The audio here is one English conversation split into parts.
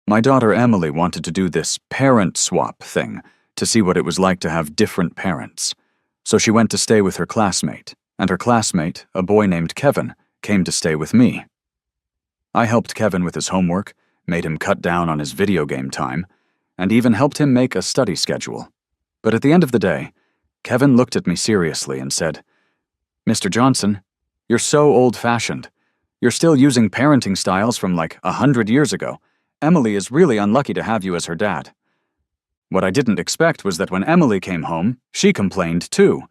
My daughter Emily wanted to do this parent swap thing to see what it was like to have different parents. So she went to stay with her classmate, and her classmate, a boy named Kevin, came to stay with me. I helped Kevin with his homework, made him cut down on his video game time, and even helped him make a study schedule. But at the end of the day, Kevin looked at me seriously and said, "Mr. Johnson, you're so old-fashioned. You're still using parenting styles from like 100 years ago. Emily is really unlucky to have you as her dad." What I didn't expect was that when Emily came home, she complained too.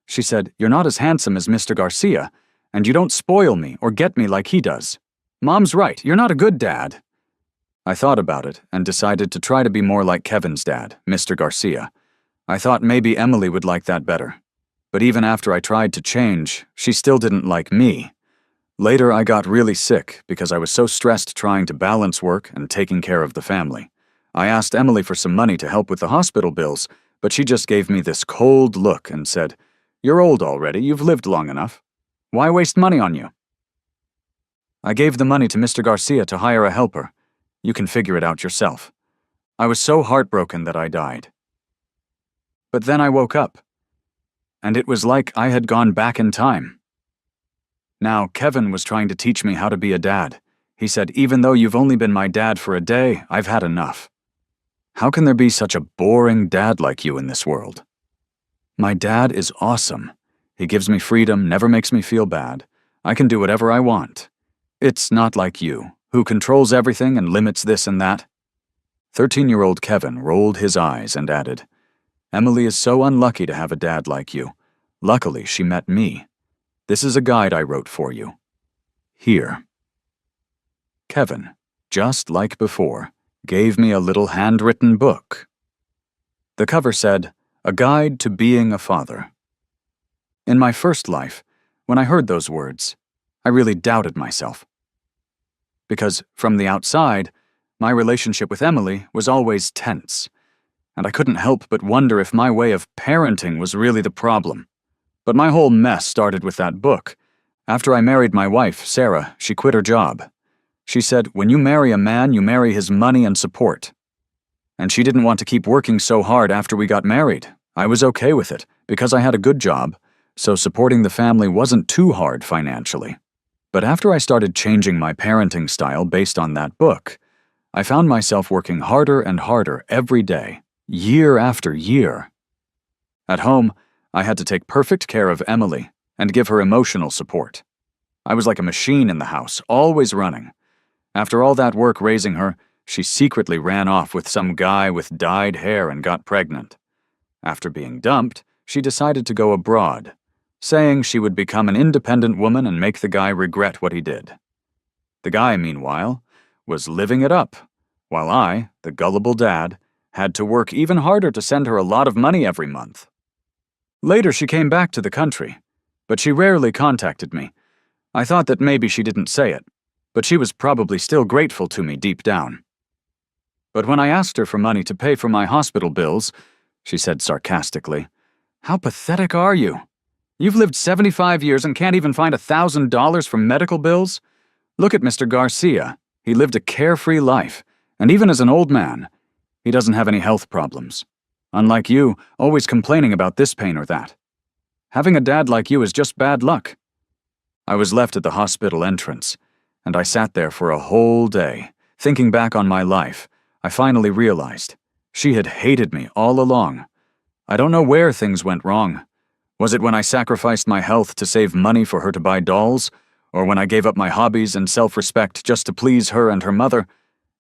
She said, "You're not as handsome as Mr. Garcia, and you don't spoil me or get me like he does. Mom's right, you're not a good dad." I thought about it and decided to try to be more like Kevin's dad, Mr. Garcia. I thought maybe Emily would like that better. But even after I tried to change, she still didn't like me. Later, I got really sick because I was so stressed trying to balance work and taking care of the family. I asked Emily for some money to help with the hospital bills, but she just gave me this cold look and said, "You're old already, you've lived long enough. Why waste money on you?" I gave the money to Mr. Garcia to hire a helper. You can figure it out yourself. I was so heartbroken that I died. But then I woke up, and it was like I had gone back in time. Now, Kevin was trying to teach me how to be a dad. He said, "Even though you've only been my dad for a day, I've had enough. How can there be such a boring dad like you in this world?" My dad is awesome. He gives me freedom, never makes me feel bad. I can do whatever I want. It's not like you, who controls everything and limits this and that. 13-year-old Kevin rolled his eyes and added, "Emily is so unlucky to have a dad like you. Luckily, she met me. This is a guide I wrote for you. Here." Kevin, just like before, gave me a little handwritten book. The cover said, "A Guide to Being a Father." In my first life, when I heard those words, I really doubted myself. Because from the outside, my relationship with Emily was always tense, and I couldn't help but wonder if my way of parenting was really the problem. But my whole mess started with that book. After I married my wife, Sarah, she quit her job. She said, "When you marry a man, you marry his money and support." And she didn't want to keep working so hard after we got married. I was okay with it, because I had a good job, so supporting the family wasn't too hard financially. But after I started changing my parenting style based on that book, I found myself working harder and harder every day, year after year. At home, I had to take perfect care of Emily and give her emotional support. I was like a machine in the house, always running. After all that work raising her, she secretly ran off with some guy with dyed hair and got pregnant. After being dumped, she decided to go abroad, saying she would become an independent woman and make the guy regret what he did. The guy, meanwhile, was living it up, while I, the gullible dad, had to work even harder to send her a lot of money every month. Later she came back to the country, but she rarely contacted me. I thought that maybe she didn't say it, but she was probably still grateful to me deep down. But when I asked her for money to pay for my hospital bills, she said sarcastically, "How pathetic are you? You've lived 75 years and can't even find $1,000 for medical bills? Look at Mr. Garcia. He lived a carefree life, and even as an old man, he doesn't have any health problems. Unlike you, always complaining about this pain or that. Having a dad like you is just bad luck." I was left at the hospital entrance, and I sat there for a whole day. Thinking back on my life, I finally realized she had hated me all along. I don't know where things went wrong. Was it when I sacrificed my health to save money for her to buy dolls? Or when I gave up my hobbies and self-respect just to please her and her mother?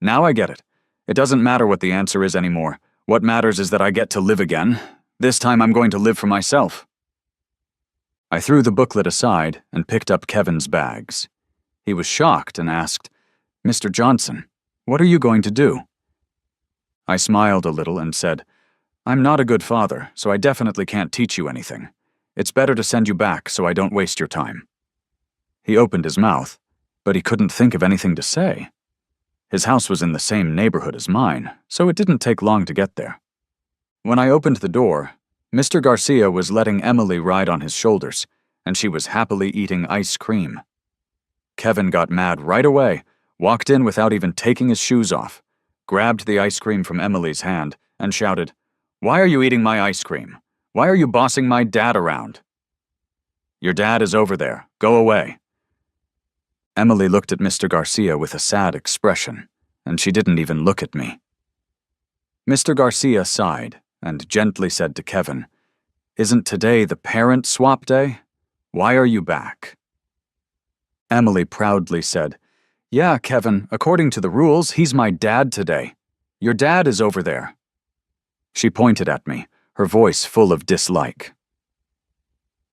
Now I get it. It doesn't matter what the answer is anymore. What matters is that I get to live again. This time I'm going to live for myself. I threw the booklet aside and picked up Kevin's bags. He was shocked and asked, "Mr. Johnson, what are you going to do?" I smiled a little and said, "I'm not a good father, so I definitely can't teach you anything. It's better to send you back so I don't waste your time." He opened his mouth, but he couldn't think of anything to say. His house was in the same neighborhood as mine, so it didn't take long to get there. When I opened the door, Mr. Garcia was letting Emily ride on his shoulders, and she was happily eating ice cream. Kevin got mad right away, walked in without even taking his shoes off. grabbed the ice cream from Emily's hand, and shouted, "Why are you eating my ice cream? Why are you bossing my dad around?" "Your dad is over there. Go away." Emily looked at Mr. Garcia with a sad expression, and she didn't even look at me. Mr. Garcia sighed and gently said to Kevin, "Isn't today the parent swap day? Why are you back?" Emily proudly said, "Yeah, Kevin, according to the rules, he's my dad today. Your dad is over there." She pointed at me, her voice full of dislike.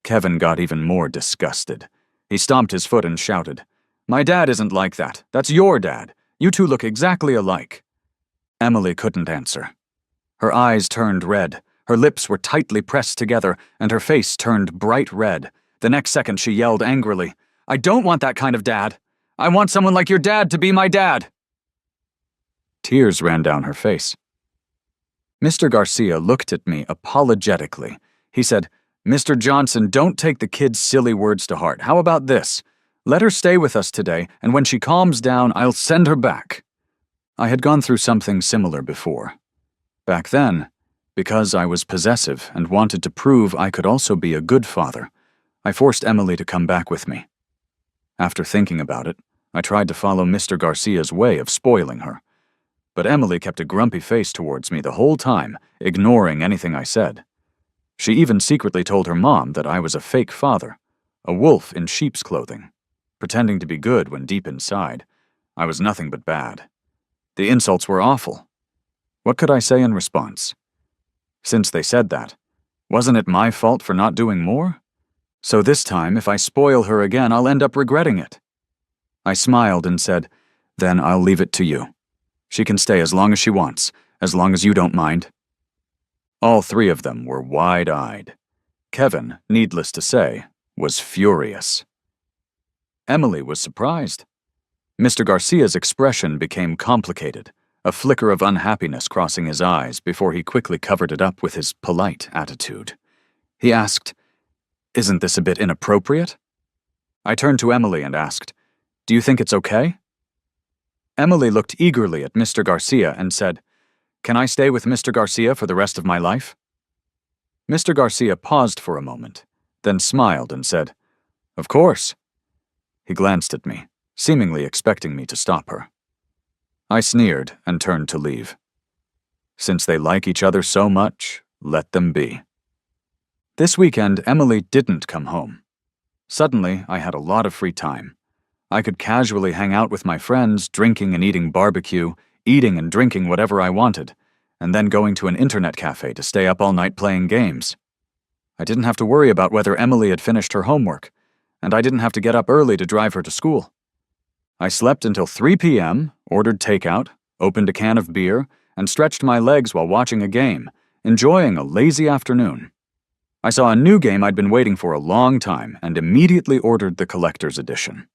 Kevin got even more disgusted. He stomped his foot and shouted, "My dad isn't like that. That's your dad. You two look exactly alike." Emily couldn't answer. Her eyes turned red, her lips were tightly pressed together, and her face turned bright red. The next second she yelled angrily, "I don't want that kind of dad. I want someone like your dad to be my dad." Tears ran down her face. Mr. Garcia looked at me apologetically. He said, "Mr. Johnson, don't take the kid's silly words to heart. How about this? Let her stay with us today, and when she calms down, I'll send her back." I had gone through something similar before. Back then, because I was possessive and wanted to prove I could also be a good father, I forced Emily to come back with me. After thinking about it, I tried to follow Mr. Garcia's way of spoiling her. But Emily kept a grumpy face towards me the whole time, ignoring anything I said. She even secretly told her mom that I was a fake father, a wolf in sheep's clothing, pretending to be good when deep inside, I was nothing but bad. The insults were awful. What could I say in response? Since they said that, wasn't it my fault for not doing more? So this time, if I spoil her again, I'll end up regretting it. I smiled and said, "Then I'll leave it to you. She can stay as long as she wants, as long as you don't mind." All three of them were wide-eyed. Kevin, needless to say, was furious. Emily was surprised. Mr. Garcia's expression became complicated, a flicker of unhappiness crossing his eyes before he quickly covered it up with his polite attitude. He asked, "Isn't this a bit inappropriate?" I turned to Emily and asked, "Do you think it's okay?" Emily looked eagerly at Mr. Garcia and said, "Can I stay with Mr. Garcia for the rest of my life?" Mr. Garcia paused for a moment, then smiled and said, "Of course." He glanced at me, seemingly expecting me to stop her. I sneered and turned to leave. Since they like each other so much, let them be. This weekend, Emily didn't come home. Suddenly, I had a lot of free time. I could casually hang out with my friends, drinking and eating barbecue, eating and drinking whatever I wanted, and then going to an internet cafe to stay up all night playing games. I didn't have to worry about whether Emily had finished her homework, and I didn't have to get up early to drive her to school. I slept until 3 p.m., ordered takeout, opened a can of beer, and stretched my legs while watching a game, enjoying a lazy afternoon. I saw a new game I'd been waiting for a long time and immediately ordered the collector's edition.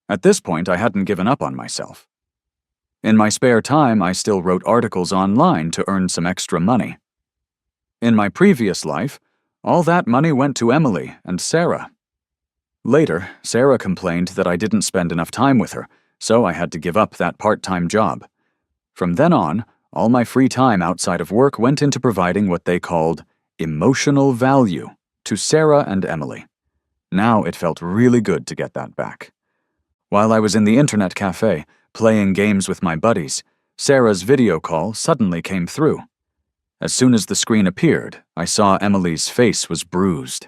At this point, I hadn't given up on myself. In my spare time, I still wrote articles online to earn some extra money. In my previous life, all that money went to Emily and Sarah. Later, Sarah complained that I didn't spend enough time with her, so I had to give up that part-time job. From then on, all my free time outside of work went into providing what they called emotional value to Sarah and Emily. Now it felt really good to get that back. While I was in the internet cafe, playing games with my buddies, Sarah's video call suddenly came through. As soon as the screen appeared, I saw Emily's face was bruised.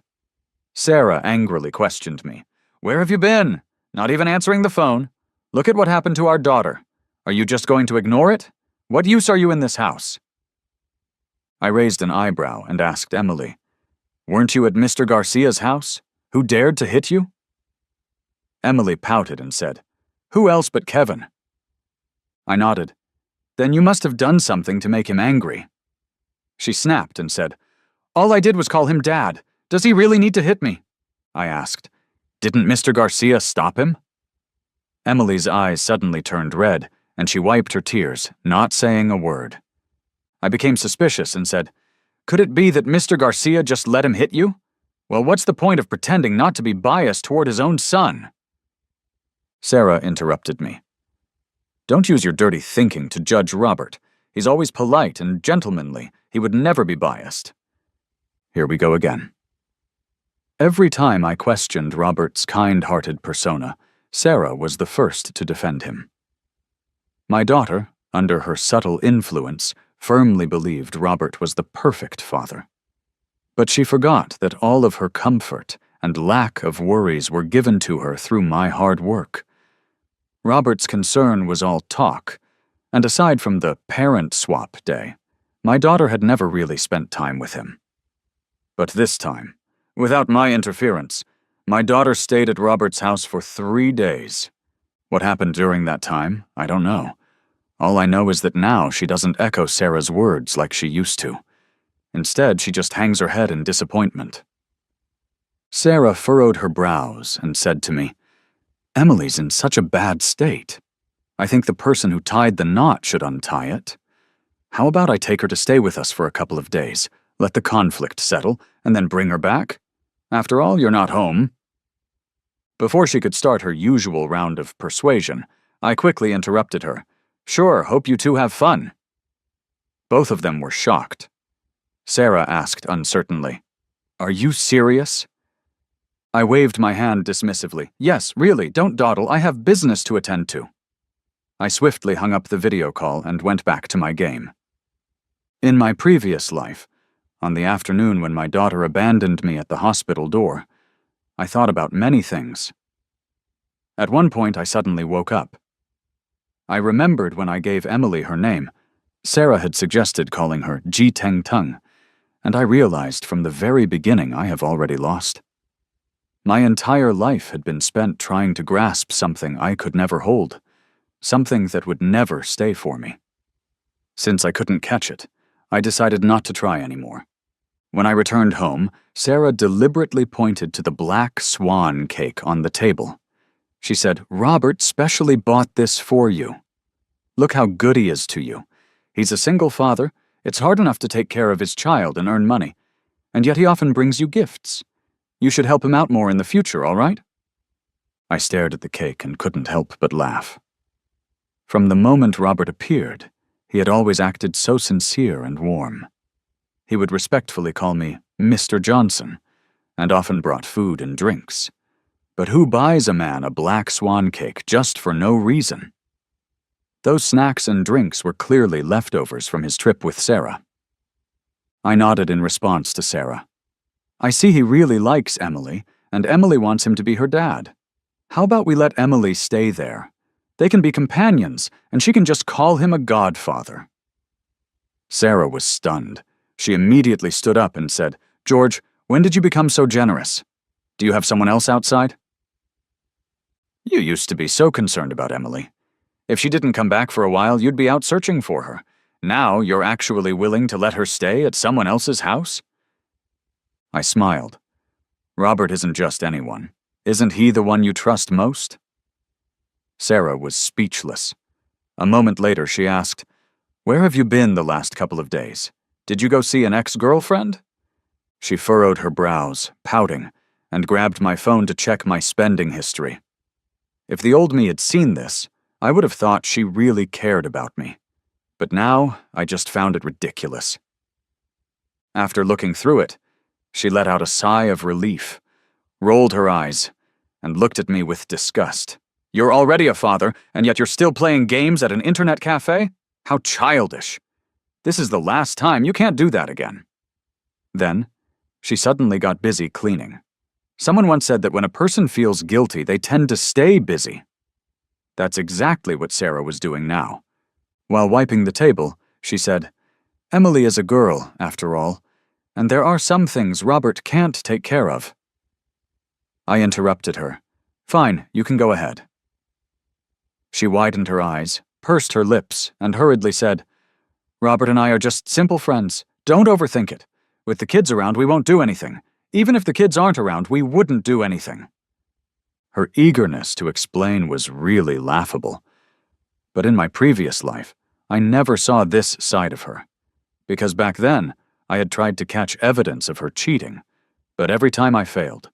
Sarah angrily questioned me. "Where have you been? Not even answering the phone. Look at what happened to our daughter. Are you just going to ignore it? What use are you in this house?" I raised an eyebrow and asked Emily, "Weren't you at Mr. Garcia's house? Who dared to hit you?" Emily pouted and said, "Who else but Kevin?" I nodded. "Then you must have done something to make him angry." She snapped and said, "All I did was call him Dad. Does he really need to hit me?" I asked. "Didn't Mr. Garcia stop him?" Emily's eyes suddenly turned red, and she wiped her tears, not saying a word. I became suspicious and said, "Could it be that Mr. Garcia just let him hit you? Well, what's the point of pretending not to be biased toward his own son?" Sarah interrupted me. Don't use your dirty thinking to judge Robert. He's always polite and gentlemanly. He would never be biased. Here we go again. Every time I questioned Robert's kind-hearted persona, Sarah was the first to defend him. My daughter, under her subtle influence, firmly believed Robert was the perfect father. But she forgot that all of her comfort and lack of worries were given to her through my hard work. Robert's concern was all talk, and aside from the parent swap day, my daughter had never really spent time with him. But this time, without my interference, my daughter stayed at Robert's house for 3 days. What happened during that time, I don't know. All I know is that now she doesn't echo Sarah's words like she used to. Instead, she just hangs her head in disappointment. Sarah furrowed her brows and said to me, "Emily's in such a bad state. I think the person who tied the knot should untie it. How about I take her to stay with us for a couple of days, let the conflict settle, and then bring her back? After all, you're not home." Before she could start her usual round of persuasion, I quickly interrupted her. "Sure, hope you two have fun." Both of them were shocked. Sarah asked uncertainly, "Are you serious?" I waved my hand dismissively. "Yes, really, don't dawdle, I have business to attend to." I swiftly hung up the video call and went back to my game. In my previous life, on the afternoon when my daughter abandoned me at the hospital door, I thought about many things. At one point, I suddenly woke up. I remembered when I gave Emily her name, Sarah had suggested calling her Ji Teng Tung, and I realized from the very beginning I have already lost. My entire life had been spent trying to grasp something I could never hold, something that would never stay for me. Since I couldn't catch it, I decided not to try anymore. When I returned home, Sarah deliberately pointed to the black swan cake on the table. She said, "Robert specially bought this for you. Look how good he is to you. He's a single father. It's hard enough to take care of his child and earn money. And yet he often brings you gifts. You should help him out more in the future, all right?" I stared at the cake and couldn't help but laugh. From the moment Robert appeared, he had always acted so sincere and warm. He would respectfully call me Mr. Johnson, and often brought food and drinks. But who buys a man a black swan cake just for no reason? Those snacks and drinks were clearly leftovers from his trip with Sarah. I nodded in response to Sarah. "I see he really likes Emily, and Emily wants him to be her dad. How about we let Emily stay there? They can be companions, and she can just call him a godfather." Sarah was stunned. She immediately stood up and said, "George, when did you become so generous? Do you have someone else outside?" "You used to be so concerned about Emily. If she didn't come back for a while, you'd be out searching for her. Now you're actually willing to let her stay at someone else's house?" I smiled. "Robert isn't just anyone. Isn't he the one you trust most?" Sarah was speechless. A moment later, she asked, "Where have you been the last couple of days? Did you go see an ex-girlfriend?" She furrowed her brows, pouting, and grabbed my phone to check my spending history. If the old me had seen this, I would have thought she really cared about me. But now, I just found it ridiculous. After looking through it, she let out a sigh of relief, rolled her eyes, and looked at me with disgust. "You're already a father, and yet you're still playing games at an internet cafe? How childish. This is the last time. You can't do that again." Then, she suddenly got busy cleaning. Someone once said that when a person feels guilty, they tend to stay busy. That's exactly what Sarah was doing now. While wiping the table, she said, "Emily is a girl, after all, and there are some things Robert can't take care of." I interrupted her. "Fine, you can go ahead." She widened her eyes, pursed her lips, and hurriedly said, "Robert and I are just simple friends. Don't overthink it. With the kids around, we won't do anything. Even if the kids aren't around, we wouldn't do anything." Her eagerness to explain was really laughable. But in my previous life, I never saw this side of her. Because back then, I had tried to catch evidence of her cheating, but every time I failed.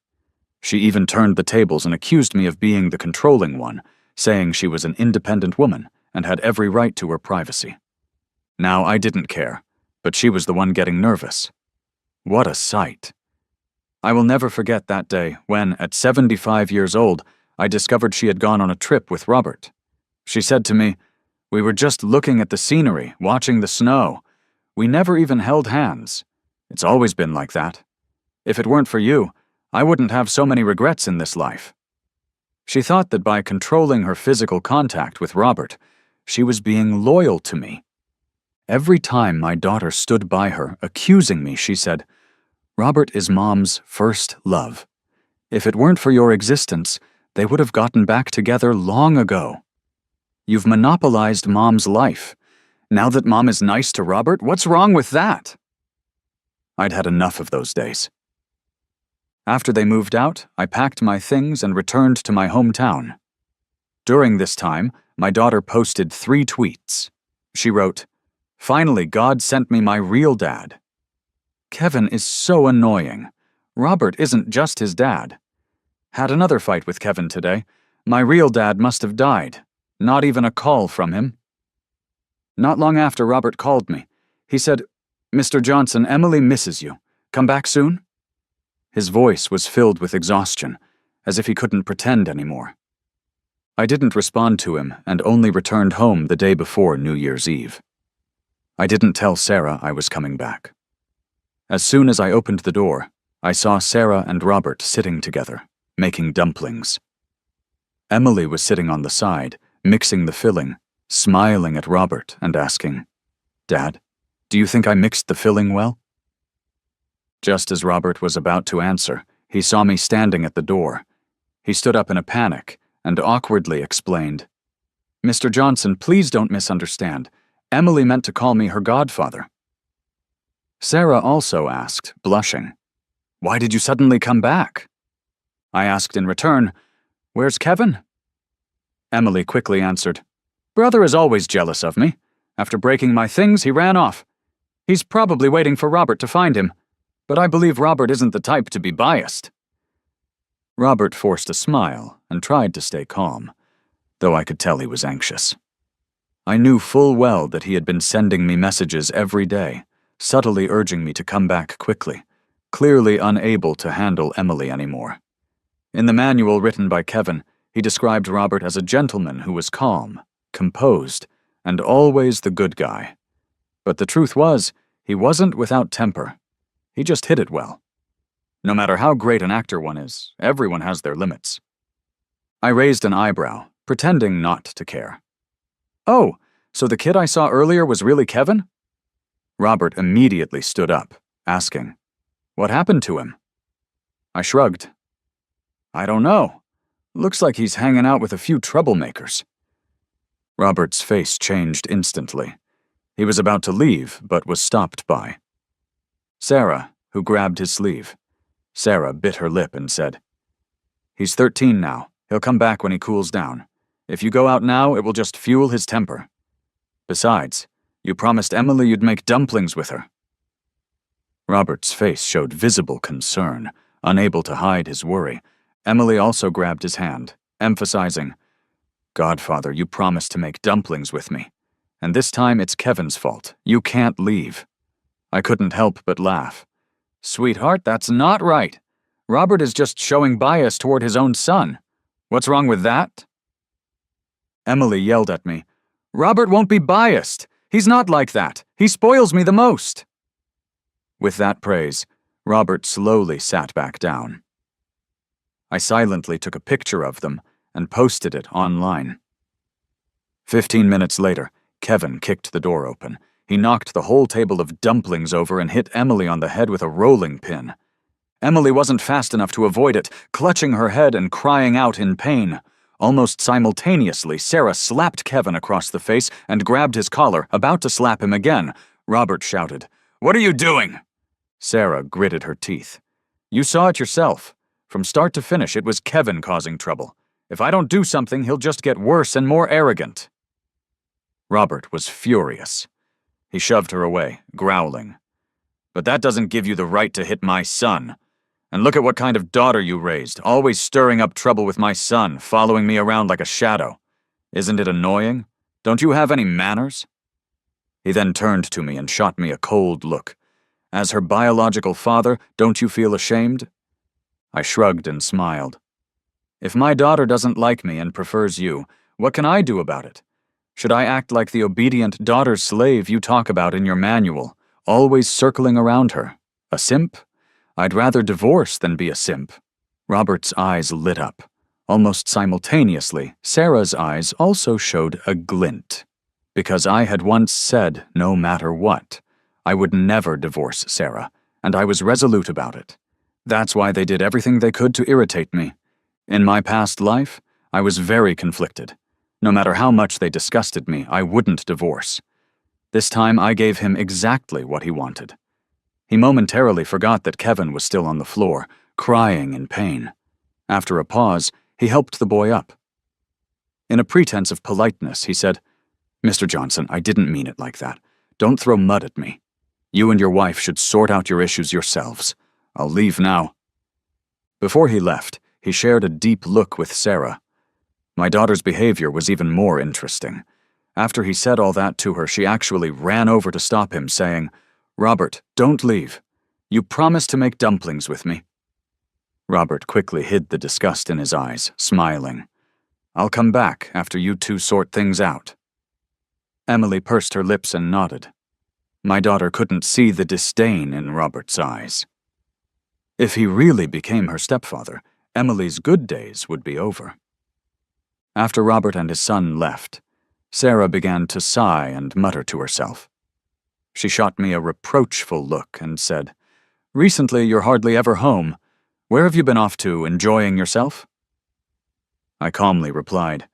She even turned the tables and accused me of being the controlling one, saying she was an independent woman and had every right to her privacy. Now I didn't care, but she was the one getting nervous. What a sight. I will never forget that day when, at 75 years old, I discovered she had gone on a trip with Robert. She said to me, "We were just looking at the scenery, watching the snow. We never even held hands. It's always been like that. If it weren't for you, I wouldn't have so many regrets in this life." She thought that by controlling her physical contact with Robert, she was being loyal to me. Every time my daughter stood by her, accusing me, she said, "Robert is Mom's first love. If it weren't for your existence, they would have gotten back together long ago. You've monopolized Mom's life. Now that Mom is nice to Robert, what's wrong with that?" I'd had enough of those days. After they moved out, I packed my things and returned to my hometown. During this time, my daughter posted 3 tweets. She wrote, "Finally, God sent me my real dad. Kevin is so annoying. Robert isn't just his dad. Had another fight with Kevin today. My real dad must have died. Not even a call from him." Not long after Robert called me, he said, "Mr. Johnson, Emily misses you. Come back soon?" His voice was filled with exhaustion, as if he couldn't pretend anymore. I didn't respond to him and only returned home the day before New Year's Eve. I didn't tell Sarah I was coming back. As soon as I opened the door, I saw Sarah and Robert sitting together, making dumplings. Emily was sitting on the side, mixing the filling, smiling at Robert and asking, "Dad, do you think I mixed the filling well?" Just as Robert was about to answer, he saw me standing at the door. He stood up in a panic and awkwardly explained, "Mr. Johnson, please don't misunderstand. Emily meant to call me her godfather." Sarah also asked, blushing, "Why did you suddenly come back?" I asked in return, "Where's Kevin?" Emily quickly answered, "Brother is always jealous of me. After breaking my things, he ran off. He's probably waiting for Robert to find him, but I believe Robert isn't the type to be biased." Robert forced a smile and tried to stay calm, though I could tell he was anxious. I knew full well that he had been sending me messages every day, subtly urging me to come back quickly, clearly unable to handle Emily anymore. In the manual written by Kevin, he described Robert as a gentleman who was calm, composed, and always the good guy. But the truth was, he wasn't without temper. He just hid it well. No matter how great an actor one is, everyone has their limits. I raised an eyebrow, pretending not to care. "Oh, so the kid I saw earlier was really Kevin?" Robert immediately stood up, asking, "What happened to him?" I shrugged. "I don't know. Looks like he's hanging out with a few troublemakers." Robert's face changed instantly. He was about to leave, but was stopped by Sarah, who grabbed his sleeve. Sarah bit her lip and said, "He's 13 now. He'll come back when he cools down. If you go out now, it will just fuel his temper. Besides, you promised Emily you'd make dumplings with her." Robert's face showed visible concern, unable to hide his worry. Emily also grabbed his hand, emphasizing, "Godfather, you promised to make dumplings with me. And this time it's Kevin's fault. You can't leave." I couldn't help but laugh. "Sweetheart, that's not right. Robert is just showing bias toward his own son. What's wrong with that?" Emily yelled at me, "Robert won't be biased. He's not like that. He spoils me the most." With that praise, Robert slowly sat back down. I silently took a picture of them and posted it online. 15 minutes later, Kevin kicked the door open. He knocked the whole table of dumplings over and hit Emily on the head with a rolling pin. Emily wasn't fast enough to avoid it, clutching her head and crying out in pain. Almost simultaneously, Sarah slapped Kevin across the face and grabbed his collar, about to slap him again. Robert shouted, "What are you doing?" Sarah gritted her teeth. "You saw it yourself. From start to finish, it was Kevin causing trouble. If I don't do something, he'll just get worse and more arrogant." Robert was furious. He shoved her away, growling, "But that doesn't give you the right to hit my son. And look at what kind of daughter you raised, always stirring up trouble with my son, following me around like a shadow. Isn't it annoying? Don't you have any manners?" He then turned to me and shot me a cold look. "As her biological father, don't you feel ashamed?" I shrugged and smiled. "If my daughter doesn't like me and prefers you, what can I do about it? Should I act like the obedient daughter's slave you talk about in your manual, always circling around her? A simp? I'd rather divorce than be a simp." Robert's eyes lit up. Almost simultaneously, Sarah's eyes also showed a glint. Because I had once said, no matter what, I would never divorce Sarah, and I was resolute about it. That's why they did everything they could to irritate me. In my past life, I was very conflicted. No matter how much they disgusted me, I wouldn't divorce. This time I gave him exactly what he wanted. He momentarily forgot that Kevin was still on the floor, crying in pain. After a pause, he helped the boy up. In a pretense of politeness, he said, "Mr. Johnson, I didn't mean it like that. Don't throw mud at me. You and your wife should sort out your issues yourselves. I'll leave now." Before he left, he shared a deep look with Sarah. My daughter's behavior was even more interesting. After he said all that to her, she actually ran over to stop him, saying, "Robert, don't leave. You promised to make dumplings with me." Robert quickly hid the disgust in his eyes, smiling. "I'll come back after you two sort things out." Emily pursed her lips and nodded. My daughter couldn't see the disdain in Robert's eyes. If he really became her stepfather, Emily's good days would be over. After Robert and his son left, Sarah began to sigh and mutter to herself. She shot me a reproachful look and said, "Recently you're hardly ever home. Where have you been off to, enjoying yourself?" I calmly replied,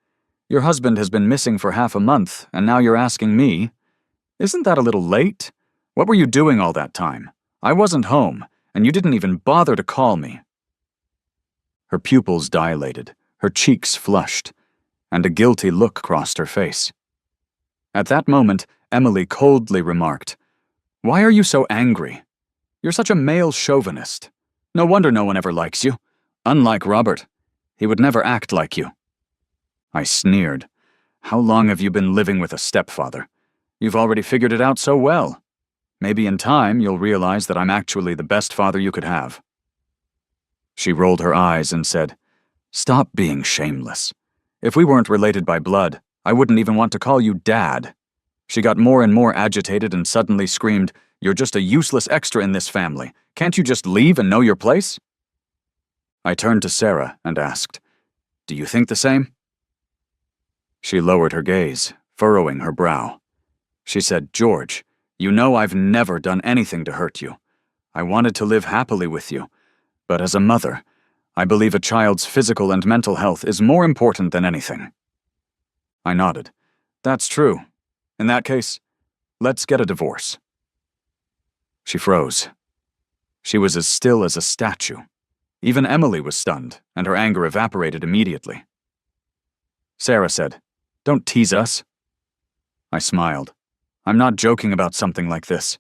"Your husband has been missing for half a month, and now you're asking me? Isn't that a little late? What were you doing all that time? I wasn't home, and you didn't even bother to call me." Her pupils dilated, her cheeks flushed, and a guilty look crossed her face. At that moment, Emily coldly remarked, "Why are you so angry? You're such a male chauvinist. No wonder no one ever likes you. Unlike Robert, he would never act like you." I sneered. "How long have you been living with a stepfather? You've already figured it out so well. Maybe in time you'll realize that I'm actually the best father you could have." She rolled her eyes and said, "Stop being shameless. If we weren't related by blood, I wouldn't even want to call you Dad." She got more and more agitated and suddenly screamed, "You're just a useless extra in this family. Can't you just leave and know your place?" I turned to Sarah and asked, "Do you think the same?" She lowered her gaze, furrowing her brow. She said, "George, you know I've never done anything to hurt you. I wanted to live happily with you, but as a mother, I believe a child's physical and mental health is more important than anything." I nodded. "That's true. In that case, let's get a divorce." She froze. She was as still as a statue. Even Emily was stunned, and her anger evaporated immediately. Sarah said, "Don't tease us." I smiled. "I'm not joking about something like this."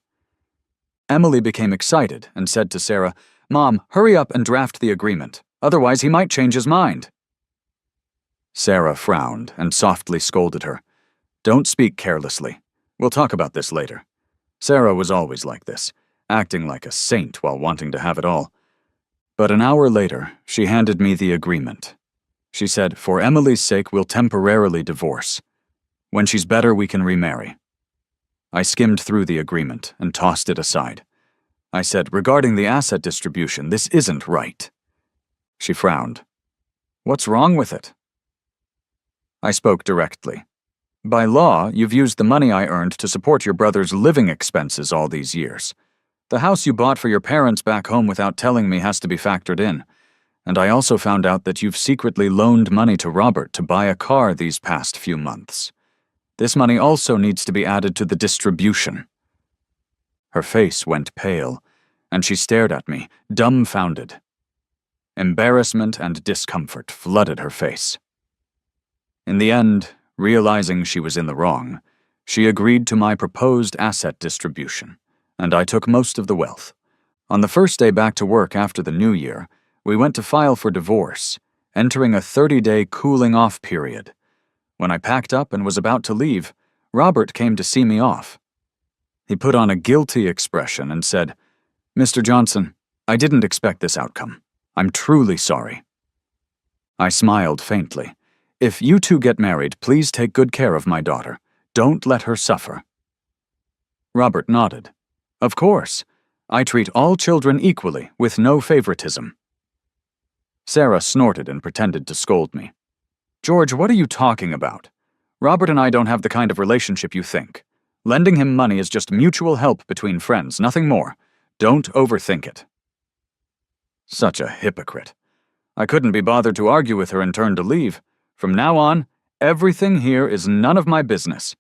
Emily became excited and said to Sarah, "Mom, hurry up and draft the agreement. Otherwise he might change his mind." Sarah frowned and softly scolded her. "Don't speak carelessly. We'll talk about this later." Sarah was always like this, acting like a saint while wanting to have it all. But an hour later, she handed me the agreement. She said, "For Emily's sake, we'll temporarily divorce. When she's better, we can remarry." I skimmed through the agreement and tossed it aside. I said, "Regarding the asset distribution, this isn't right." She frowned. "What's wrong with it?" I spoke directly. "By law, you've used the money I earned to support your brother's living expenses all these years. The house you bought for your parents back home without telling me has to be factored in. And I also found out that you've secretly loaned money to Robert to buy a car these past few months. This money also needs to be added to the distribution." Her face went pale, and she stared at me, dumbfounded. Embarrassment and discomfort flooded her face. In the end, realizing she was in the wrong, she agreed to my proposed asset distribution, and I took most of the wealth. On the first day back to work after the new year, we went to file for divorce, entering a 30-day cooling-off period. When I packed up and was about to leave, Robert came to see me off. He put on a guilty expression and said, "Mr. Johnson, I didn't expect this outcome. I'm truly sorry." I smiled faintly. "If you two get married, please take good care of my daughter. Don't let her suffer." Robert nodded. "Of course. I treat all children equally, with no favoritism." Sarah snorted and pretended to scold me. "George, what are you talking about? Robert and I don't have the kind of relationship you think. Lending him money is just mutual help between friends, nothing more. Don't overthink it." Such a hypocrite. I couldn't be bothered to argue with her and turned to leave. From now on, everything here is none of my business.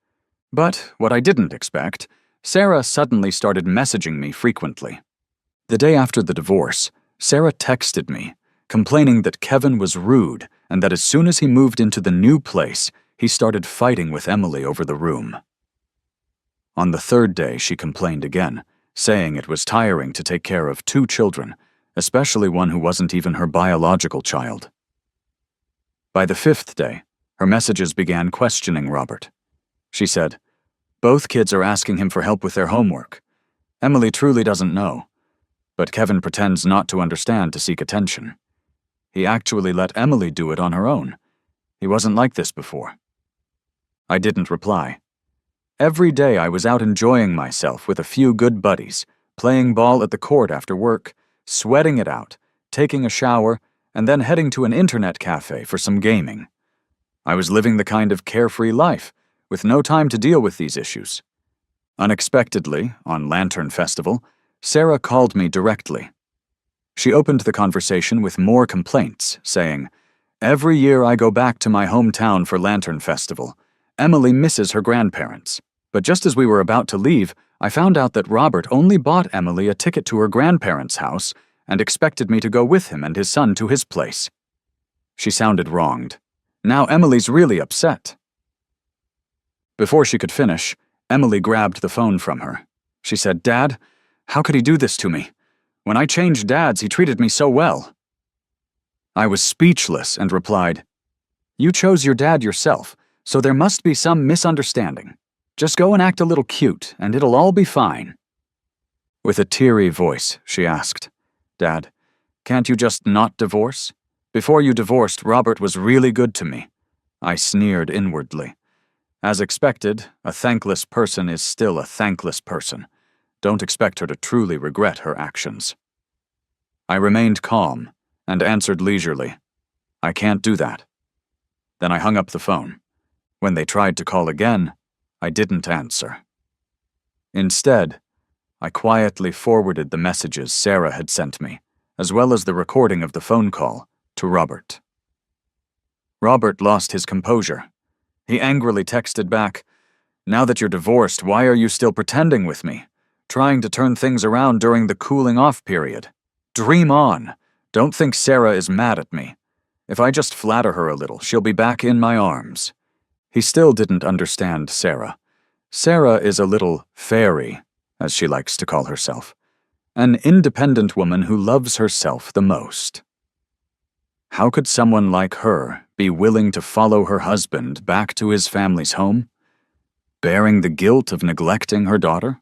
But what I didn't expect, Sarah suddenly started messaging me frequently. The day after the divorce, Sarah texted me, complaining that Kevin was rude and that as soon as he moved into the new place, he started fighting with Emily over the room. On the third day, she complained again, saying it was tiring to take care of 2 children, especially one who wasn't even her biological child. By the 5th day, her messages began questioning Robert. She said, "Both kids are asking him for help with their homework. Emily truly doesn't know, but Kevin pretends not to understand to seek attention. He actually let Emily do it on her own. He wasn't like this before." I didn't reply. Every day I was out enjoying myself with a few good buddies, playing ball at the court after work, sweating it out, taking a shower, and then heading to an internet cafe for some gaming. I was living the kind of carefree life, with no time to deal with these issues. Unexpectedly, on Lantern Festival, Sarah called me directly. She opened the conversation with more complaints, saying, "Every year I go back to my hometown for Lantern Festival. Emily misses her grandparents. But just as we were about to leave, I found out that Robert only bought Emily a ticket to her grandparents' house and expected me to go with him and his son to his place." She sounded wronged. Now Emily's really upset. Before she could finish, Emily grabbed the phone from her. She said, "Dad, how could he do this to me? When I changed dads, he treated me so well." I was speechless and replied, "You chose your dad yourself, so there must be some misunderstanding. Just go and act a little cute, and it'll all be fine." With a teary voice, she asked, "Dad, can't you just not divorce? Before you divorced, Robert was really good to me." I sneered inwardly. As expected, a thankless person is still a thankless person. Don't expect her to truly regret her actions. I remained calm and answered leisurely, "I can't do that." Then I hung up the phone. When they tried to call again, I didn't answer. Instead, I quietly forwarded the messages Sarah had sent me, as well as the recording of the phone call, to Robert. Robert lost his composure. He angrily texted back, "Now that you're divorced, why are you still pretending with me? Trying to turn things around during the cooling-off period. Dream on. Don't think Sarah is mad at me. If I just flatter her a little, she'll be back in my arms." He still didn't understand Sarah. Sarah is a little fairy, as she likes to call herself. An independent woman who loves herself the most. How could someone like her be willing to follow her husband back to his family's home, bearing the guilt of neglecting her daughter?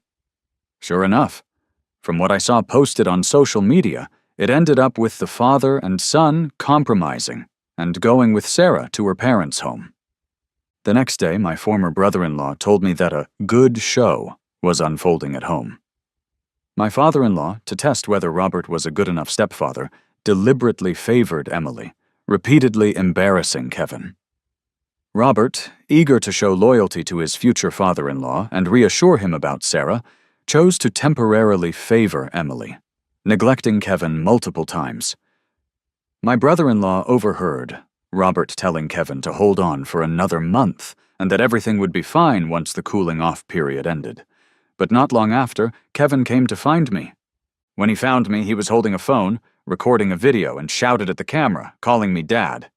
Sure enough, from what I saw posted on social media, it ended up with the father and son compromising and going with Sarah to her parents' home. The next day, my former brother-in-law told me that a good show was unfolding at home. My father-in-law, to test whether Robert was a good enough stepfather, deliberately favored Emily, repeatedly embarrassing Kevin. Robert, eager to show loyalty to his future father-in-law and reassure him about Sarah, chose to temporarily favor Emily, neglecting Kevin multiple times. My brother-in-law overheard Robert telling Kevin to hold on for another month and that everything would be fine once the cooling-off period ended. But not long after, Kevin came to find me. When he found me, he was holding a phone, recording a video, and shouted at the camera, calling me Dad.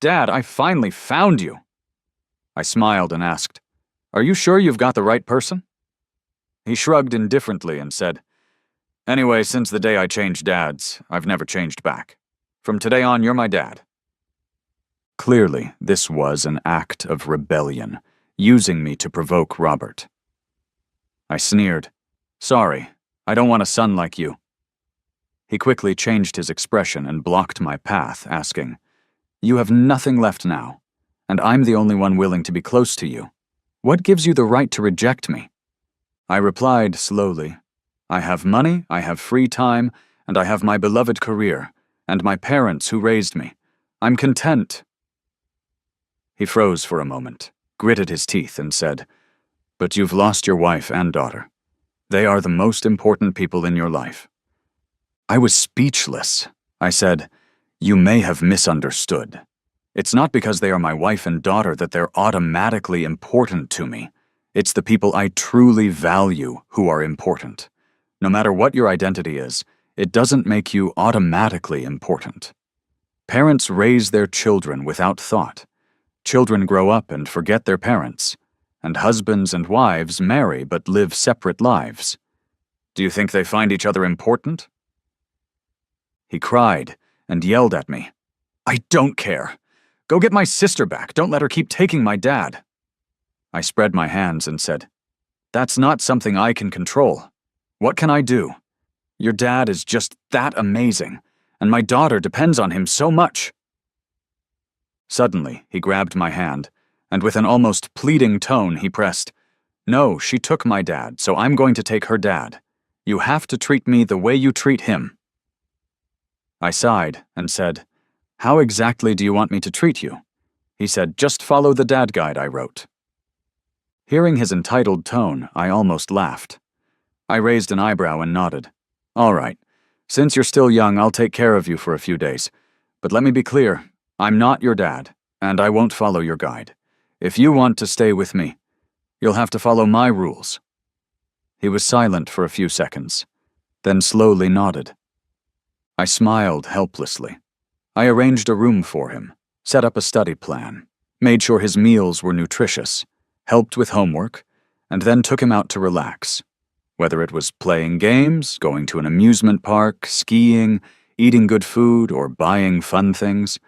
"Dad, I finally found you!" I smiled and asked, "Are you sure you've got the right person?" He shrugged indifferently and said, "Anyway, since the day I changed dads, I've never changed back. From today on, you're my dad." Clearly, this was an act of rebellion, using me to provoke Robert. I sneered. "Sorry, I don't want a son like you." He quickly changed his expression and blocked my path, asking, "You have nothing left now, and I'm the only one willing to be close to you. What gives you the right to reject me?" I replied slowly, "I have money, I have free time, and I have my beloved career, and my parents who raised me. I'm content." He froze for a moment, gritted his teeth, and said, "But you've lost your wife and daughter. They are the most important people in your life." I was speechless. I said, "You may have misunderstood. It's not because they are my wife and daughter that they're automatically important to me. It's the people I truly value who are important. No matter what your identity is, it doesn't make you automatically important. Parents raise their children without thought. Children grow up and forget their parents, and husbands and wives marry but live separate lives. Do you think they find each other important?" He cried and yelled at me, "I don't care. Go get my sister back. Don't let her keep taking my dad." I spread my hands and said, "That's not something I can control. What can I do? Your dad is just that amazing, and my daughter depends on him so much." Suddenly, he grabbed my hand, and with an almost pleading tone, he pressed, "No, she took my dad, so I'm going to take her dad. You have to treat me the way you treat him." I sighed and said, "How exactly do you want me to treat you?" He said, "Just follow the dad guide I wrote." Hearing his entitled tone, I almost laughed. I raised an eyebrow and nodded. "All right. Since you're still young, I'll take care of you for a few days. But let me be clear, I'm not your dad, and I won't follow your guide. If you want to stay with me, you'll have to follow my rules." He was silent for a few seconds, then slowly nodded. I smiled helplessly. I arranged a room for him, set up a study plan, made sure his meals were nutritious, helped with homework, and then took him out to relax. Whether it was playing games, going to an amusement park, skiing, eating good food, or buying fun things,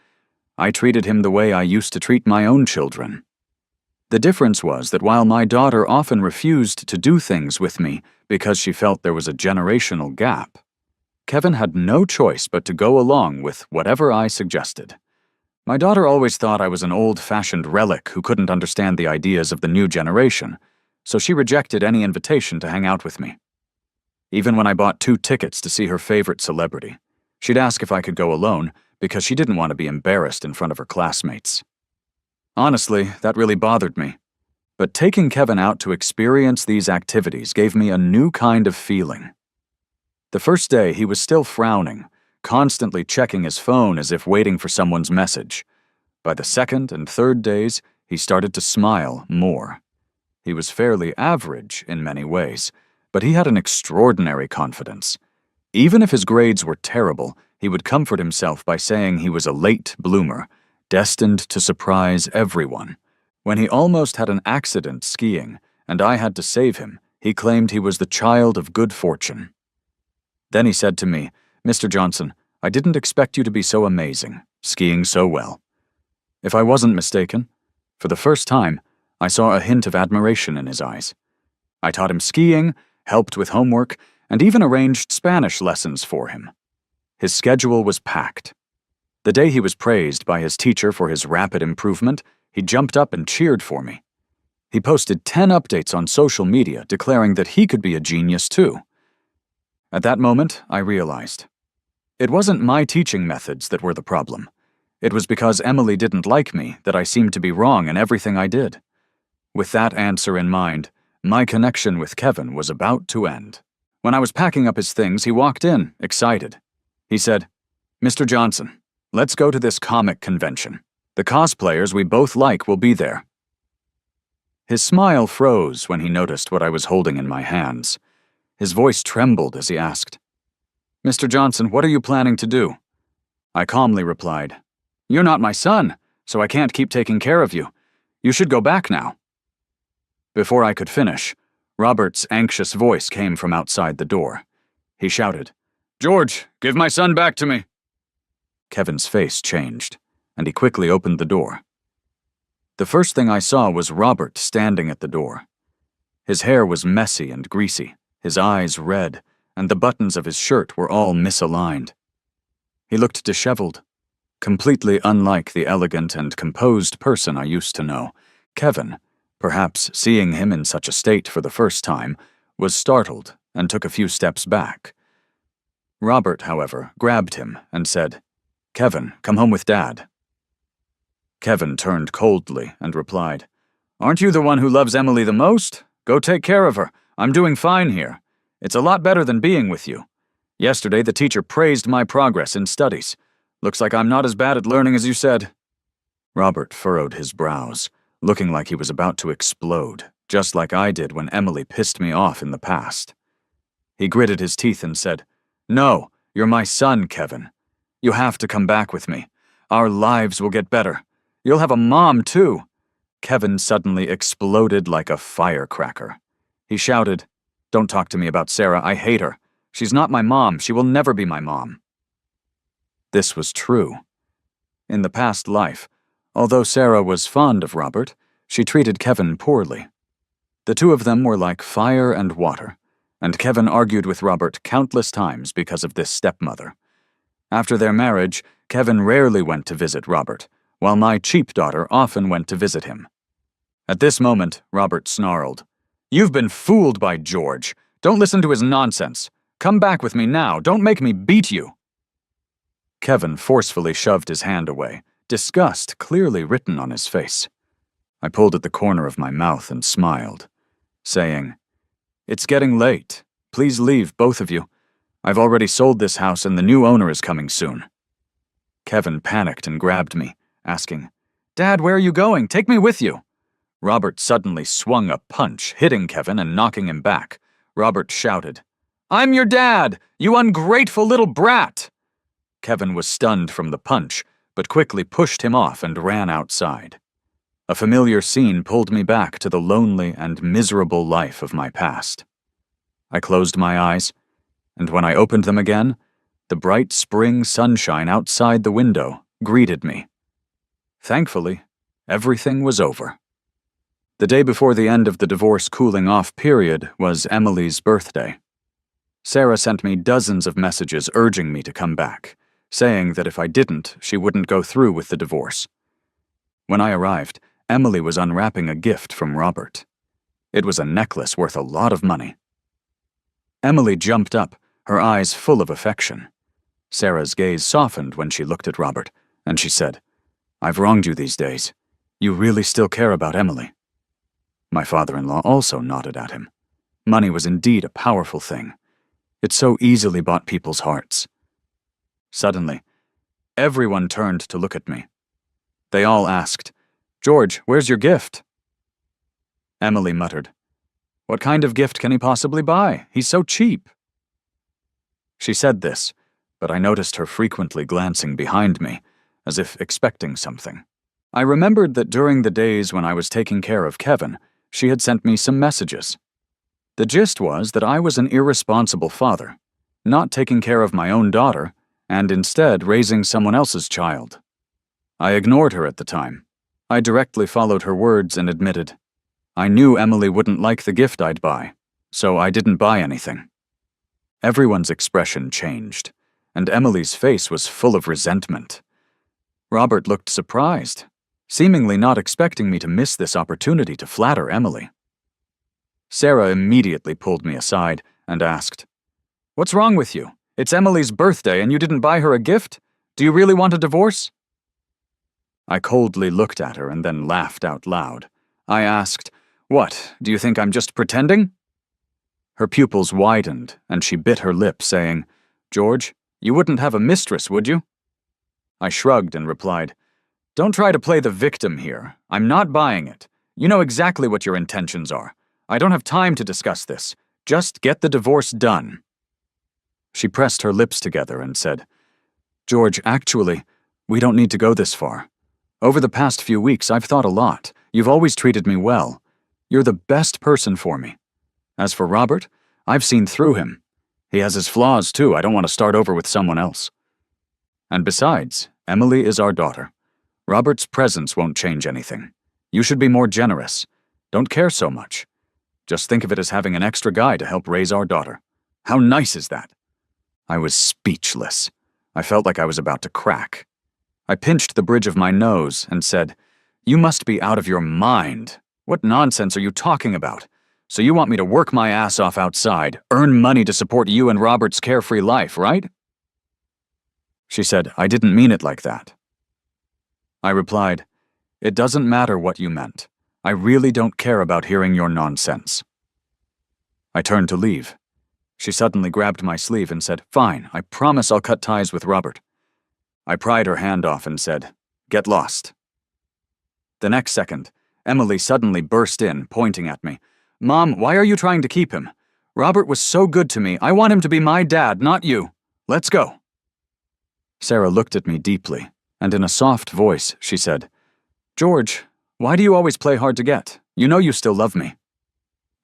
I treated him the way I used to treat my own children. The difference was that while my daughter often refused to do things with me because she felt there was a generational gap, Kevin had no choice but to go along with whatever I suggested. My daughter always thought I was an old-fashioned relic who couldn't understand the ideas of the new generation, so she rejected any invitation to hang out with me. Even when I bought 2 tickets to see her favorite celebrity, she'd ask if I could go alone because she didn't want to be embarrassed in front of her classmates. Honestly, that really bothered me. But taking Kevin out to experience these activities gave me a new kind of feeling. The first day, he was still frowning, constantly checking his phone as if waiting for someone's message. By the second and third days, he started to smile more. He was fairly average in many ways, but he had an extraordinary confidence. Even if his grades were terrible, he would comfort himself by saying he was a late bloomer, destined to surprise everyone. When he almost had an accident skiing, and I had to save him, he claimed he was the child of good fortune. Then he said to me, "Mr. Johnson, I didn't expect you to be so amazing, skiing so well." If I wasn't mistaken, for the first time, I saw a hint of admiration in his eyes. I taught him skiing, helped with homework, and even arranged Spanish lessons for him. His schedule was packed. The day he was praised by his teacher for his rapid improvement, he jumped up and cheered for me. He posted 10 updates on social media declaring that he could be a genius too. At that moment, I realized. It wasn't my teaching methods that were the problem. It was because Emily didn't like me that I seemed to be wrong in everything I did. With that answer in mind, my connection with Kevin was about to end. When I was packing up his things, he walked in, excited. He said, "Mr. Johnson, let's go to this comic convention. The cosplayers we both like will be there." His smile froze when he noticed what I was holding in my hands. His voice trembled as he asked, "Mr. Johnson, what are you planning to do?" I calmly replied, "You're not my son, so I can't keep taking care of you. You should go back now." Before I could finish, Robert's anxious voice came from outside the door. He shouted, "George, give my son back to me." Kevin's face changed. and he quickly opened the door. The first thing I saw was Robert standing at the door. His hair was messy and greasy, his eyes red, and the buttons of his shirt were all misaligned. He looked disheveled, completely unlike the elegant and composed person I used to know. Kevin, perhaps seeing him in such a state for the first time, was startled and took a few steps back. Robert, however, grabbed him and said, "Kevin, come home with Dad." Kevin turned coldly and replied, "Aren't you the one who loves Emily the most? Go take care of her. I'm doing fine here. It's a lot better than being with you. Yesterday, the teacher praised my progress in studies. Looks like I'm not as bad at learning as you said." Robert furrowed his brows, looking like he was about to explode, just like I did when Emily pissed me off in the past. He gritted his teeth and said, "No, you're my son, Kevin. You have to come back with me. Our lives will get better. You'll have a mom, too." Kevin suddenly exploded like a firecracker. He shouted, "Don't talk to me about Sarah. I hate her. She's not my mom. She will never be my mom." This was true. In the past life, although Sarah was fond of Robert, she treated Kevin poorly. The two of them were like fire and water, and Kevin argued with Robert countless times because of this stepmother. After their marriage, Kevin rarely went to visit Robert, while my cheap daughter often went to visit him. At this moment, Robert snarled, "You've been fooled by George. Don't listen to his nonsense. Come back with me now. Don't make me beat you." Kevin forcefully shoved his hand away, disgust clearly written on his face. I pulled at the corner of my mouth and smiled, saying, "It's getting late. Please leave, both of you. I've already sold this house and the new owner is coming soon." Kevin panicked and grabbed me, asking, "Dad, where are you going? Take me with you." Robert suddenly swung a punch, hitting Kevin and knocking him back. Robert shouted, "I'm your dad, you ungrateful little brat!" Kevin was stunned from the punch, but quickly pushed him off and ran outside. A familiar scene pulled me back to the lonely and miserable life of my past. I closed my eyes, and when I opened them again, the bright spring sunshine outside the window greeted me. Thankfully, everything was over. The day before the end of the divorce cooling-off period was Emily's birthday. Sarah sent me dozens of messages urging me to come back, saying that if I didn't, she wouldn't go through with the divorce. When I arrived, Emily was unwrapping a gift from Robert. It was a necklace worth a lot of money. Emily jumped up, her eyes full of affection. Sarah's gaze softened when she looked at Robert, and she said, "I've wronged you these days. You really still care about Emily." My father-in-law also nodded at him. Money was indeed a powerful thing. It so easily bought people's hearts. Suddenly, everyone turned to look at me. They all asked, "George, where's your gift?" Emily muttered, "What kind of gift can he possibly buy? He's so cheap." She said this, but I noticed her frequently glancing behind me, as if expecting something. I remembered that during the days when I was taking care of Kevin, she had sent me some messages. The gist was that I was an irresponsible father, not taking care of my own daughter, and instead raising someone else's child. I ignored her at the time. I directly followed her words and admitted, I knew Emily wouldn't like the gift I'd buy, so I didn't buy anything. Everyone's expression changed, and Emily's face was full of resentment. Robert looked surprised, seemingly not expecting me to miss this opportunity to flatter Emily. Sarah immediately pulled me aside and asked, "What's wrong with you? It's Emily's birthday and you didn't buy her a gift? Do you really want a divorce?" I coldly looked at her and then laughed out loud. I asked, "What, do you think I'm just pretending?" Her pupils widened and she bit her lip, saying, "George, you wouldn't have a mistress, would you?" I shrugged and replied, "Don't try to play the victim here. I'm not buying it. You know exactly what your intentions are. I don't have time to discuss this. Just get the divorce done." She pressed her lips together and said, "George, actually, we don't need to go this far. Over the past few weeks, I've thought a lot. You've always treated me well. You're the best person for me. As for Robert, I've seen through him. He has his flaws, too. I don't want to start over with someone else. And besides, Emily is our daughter. Robert's presence won't change anything. You should be more generous. Don't care so much. Just think of it as having an extra guy to help raise our daughter. How nice is that?" I was speechless. I felt like I was about to crack. I pinched the bridge of my nose and said, "You must be out of your mind. What nonsense are you talking about? So you want me to work my ass off outside, earn money to support you and Robert's carefree life, right?" She said, "I didn't mean it like that." I replied, "It doesn't matter what you meant. I really don't care about hearing your nonsense." I turned to leave. She suddenly grabbed my sleeve and said, "Fine, I promise I'll cut ties with Robert." I pried her hand off and said, "Get lost." The next second, Emily suddenly burst in, pointing at me. "Mom, why are you trying to keep him? Robert was so good to me. I want him to be my dad, not you. Let's go." Sarah looked at me deeply, and in a soft voice, she said, "George, why do you always play hard to get? You know you still love me."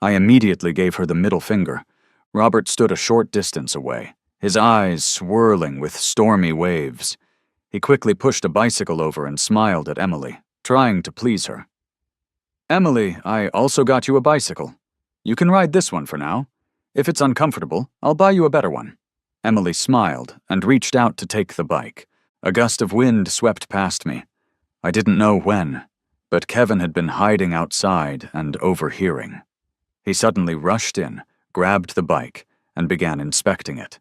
I immediately gave her the middle finger. Robert stood a short distance away, his eyes swirling with stormy waves. He quickly pushed a bicycle over and smiled at Emily, trying to please her. "Emily, I also got you a bicycle. You can ride this one for now. If it's uncomfortable, I'll buy you a better one." Emily smiled and reached out to take the bike. A gust of wind swept past me. I didn't know when, but Kevin had been hiding outside and overhearing. He suddenly rushed in, grabbed the bike, and began inspecting it.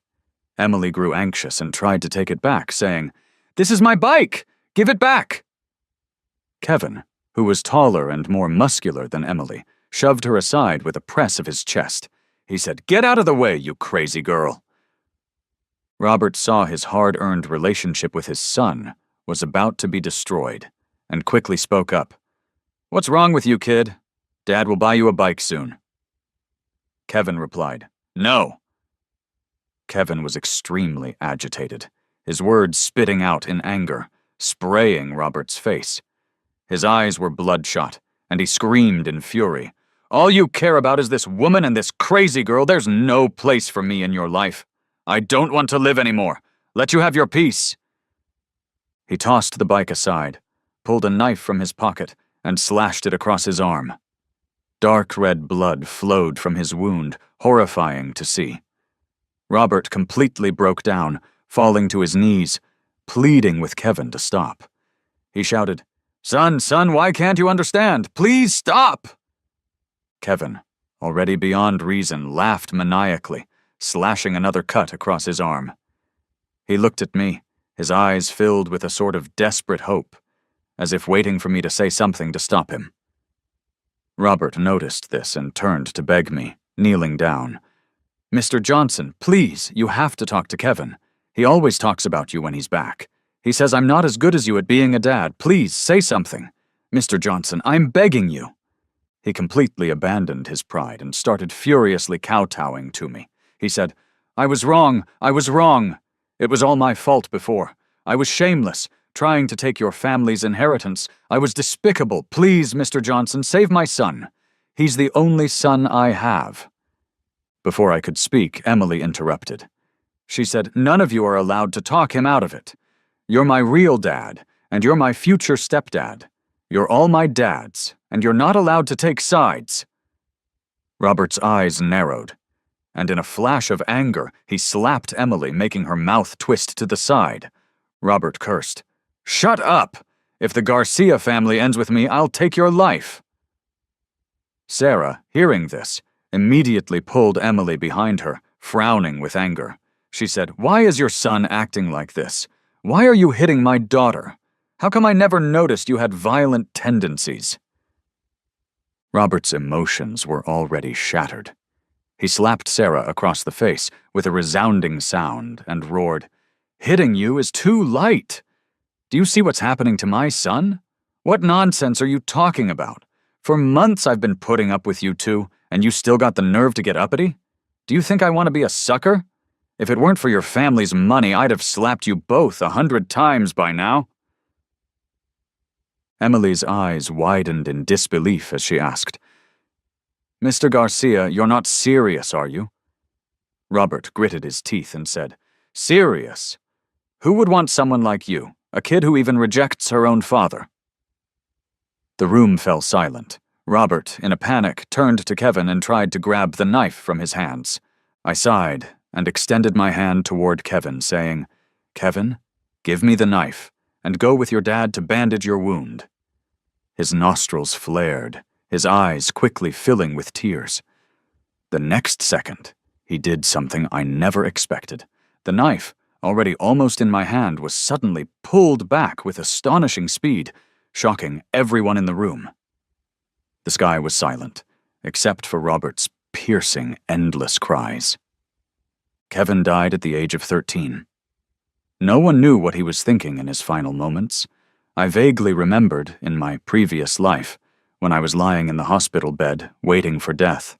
Emily grew anxious and tried to take it back, saying, "This is my bike! Give it back!" Kevin, who was taller and more muscular than Emily, shoved her aside with a press of his chest. He said, "Get out of the way, you crazy girl." Robert saw his hard-earned relationship with his son was about to be destroyed, and quickly spoke up. "What's wrong with you, kid? Dad will buy you a bike soon." Kevin replied, "No." Kevin was extremely agitated, his words spitting out in anger, spraying Robert's face. His eyes were bloodshot, and he screamed in fury, "All you care about is this woman and this crazy girl. There's no place for me in your life. I don't want to live anymore. Let you have your peace." He tossed the bike aside, pulled a knife from his pocket, and slashed it across his arm. Dark red blood flowed from his wound, horrifying to see. Robert completely broke down, falling to his knees, pleading with Kevin to stop. He shouted, Son, why can't you understand? Please stop!" Kevin, already beyond reason, laughed maniacally, slashing another cut across his arm. He looked at me, his eyes filled with a sort of desperate hope, as if waiting for me to say something to stop him. Robert noticed this and turned to beg me, kneeling down. "Mr. Johnson, please, you have to talk to Kevin. He always talks about you when he's back. He says I'm not as good as you at being a dad. Please, say something. Mr. Johnson, I'm begging you." He completely abandoned his pride and started furiously kowtowing to me. He said, I was wrong. It was all my fault before. I was shameless, trying to take your family's inheritance. I was despicable. Please, Mr. Johnson, save my son. He's the only son I have." Before I could speak, Emily interrupted. She said, "None of you are allowed to talk him out of it. You're my real dad, and you're my future stepdad. You're all my dads, and you're not allowed to take sides." Robert's eyes narrowed, and in a flash of anger, he slapped Emily, making her mouth twist to the side. Robert cursed, "Shut up! If the Garcia family ends with me, I'll take your life." Sarah, hearing this, immediately pulled Emily behind her, frowning with anger. She said, "Why is your son acting like this? Why are you hitting my daughter? How come I never noticed you had violent tendencies?" Robert's emotions were already shattered. He slapped Sarah across the face with a resounding sound and roared, "Hitting you is too light. Do you see what's happening to my son? What nonsense are you talking about? For months I've been putting up with you two, and you still got the nerve to get uppity? Do you think I want to be a sucker? If it weren't for your family's money, I'd have slapped you both 100 times by now." Emily's eyes widened in disbelief as she asked, "Mr. Garcia, you're not serious, are you?" Robert gritted his teeth and said, "Serious? Who would want someone like you, A kid who even rejects her own father." The room fell silent. Robert, in a panic, turned to Kevin and tried to grab the knife from his hands. I sighed and extended my hand toward Kevin, saying, "Kevin, give me the knife, and go with your dad to bandage your wound." His nostrils flared, his eyes quickly filling with tears. The next second, he did something I never expected. The knife, already almost in my hand, was suddenly pulled back with astonishing speed, shocking everyone in the room. The sky was silent, except for Robert's piercing, endless cries. Kevin died at the age of 13. No one knew what he was thinking in his final moments. I vaguely remembered, in my previous life, when I was lying in the hospital bed, waiting for death.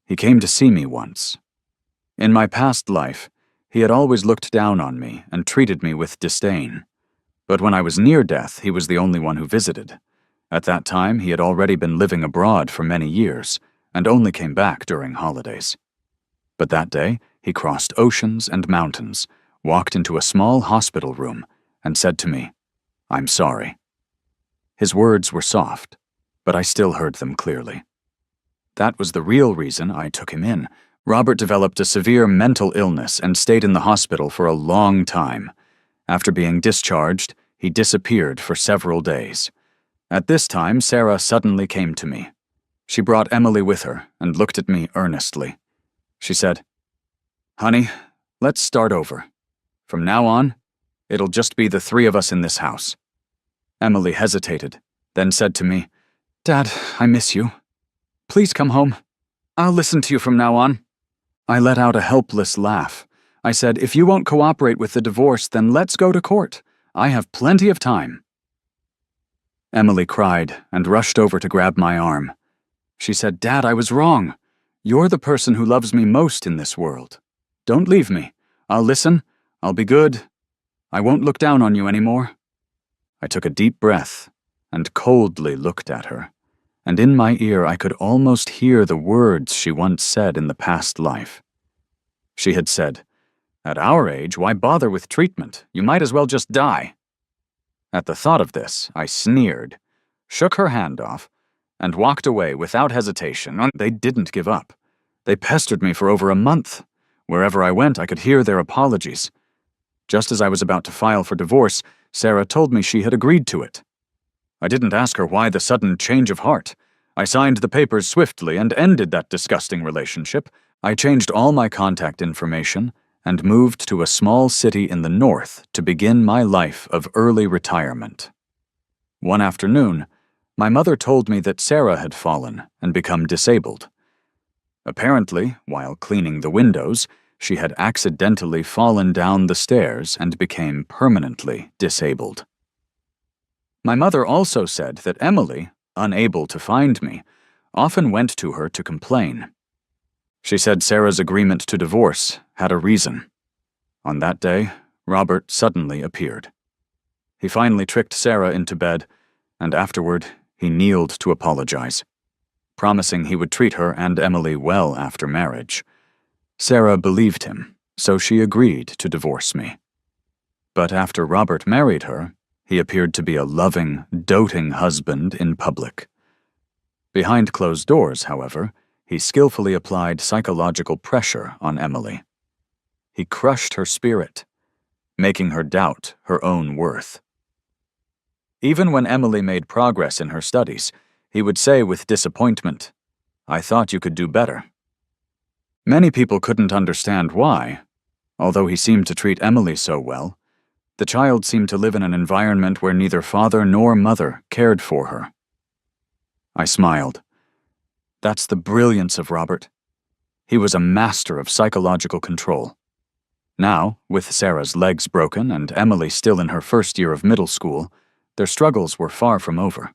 He came to see me once. In my past life, he had always looked down on me and treated me with disdain. But when I was near death, he was the only one who visited. At that time, he had already been living abroad for many years, and only came back during holidays. But that day, he crossed oceans and mountains, walked into a small hospital room, and said to me, "I'm sorry." His words were soft, but I still heard them clearly. That was the real reason I took him in. Robert developed a severe mental illness and stayed in the hospital for a long time. After being discharged, he disappeared for several days. At this time, Sarah suddenly came to me. She brought Emily with her and looked at me earnestly. She said, "Honey, let's start over. From now on, it'll just be the three of us in this house." Emily hesitated, then said to me, "Dad, I miss you. Please come home. I'll listen to you from now on." I let out a helpless laugh. I said, "If you won't cooperate with the divorce, then let's go to court. I have plenty of time." Emily cried and rushed over to grab my arm. She said, "Dad, I was wrong. You're the person who loves me most in this world. Don't leave me. I'll listen. I'll be good. I won't look down on you anymore." I took a deep breath and coldly looked at her, and in my ear I could almost hear the words she once said in the past life. She had said, "At our age, why bother with treatment? You might as well just die." At the thought of this, I sneered, shook her hand off, and walked away without hesitation. They didn't give up. They pestered me for over a month. Wherever I went, I could hear their apologies. Just as I was about to file for divorce, Sarah told me she had agreed to it. I didn't ask her why the sudden change of heart. I signed the papers swiftly and ended that disgusting relationship. I changed all my contact information and moved to a small city in the north to begin my life of early retirement. One afternoon, my mother told me that Sarah had fallen and become disabled. Apparently, while cleaning the windows, she had accidentally fallen down the stairs and became permanently disabled. My mother also said that Emily, unable to find me, often went to her to complain. She said Sarah's agreement to divorce had a reason. On that day, Robert suddenly appeared. He finally tricked Sarah into bed, and afterward, he kneeled to apologize, promising he would treat her and Emily well after marriage. Sarah believed him, so she agreed to divorce me. But after Robert married her, he appeared to be a loving, doting husband in public. Behind closed doors, however, he skillfully applied psychological pressure on Emily. He crushed her spirit, making her doubt her own worth. Even when Emily made progress in her studies, he would say with disappointment, "I thought you could do better." Many people couldn't understand why. Although he seemed to treat Emily so well, the child seemed to live in an environment where neither father nor mother cared for her. I smiled. That's the brilliance of Robert. He was a master of psychological control. Now, with Sarah's legs broken and Emily still in her first year of middle school, their struggles were far from over.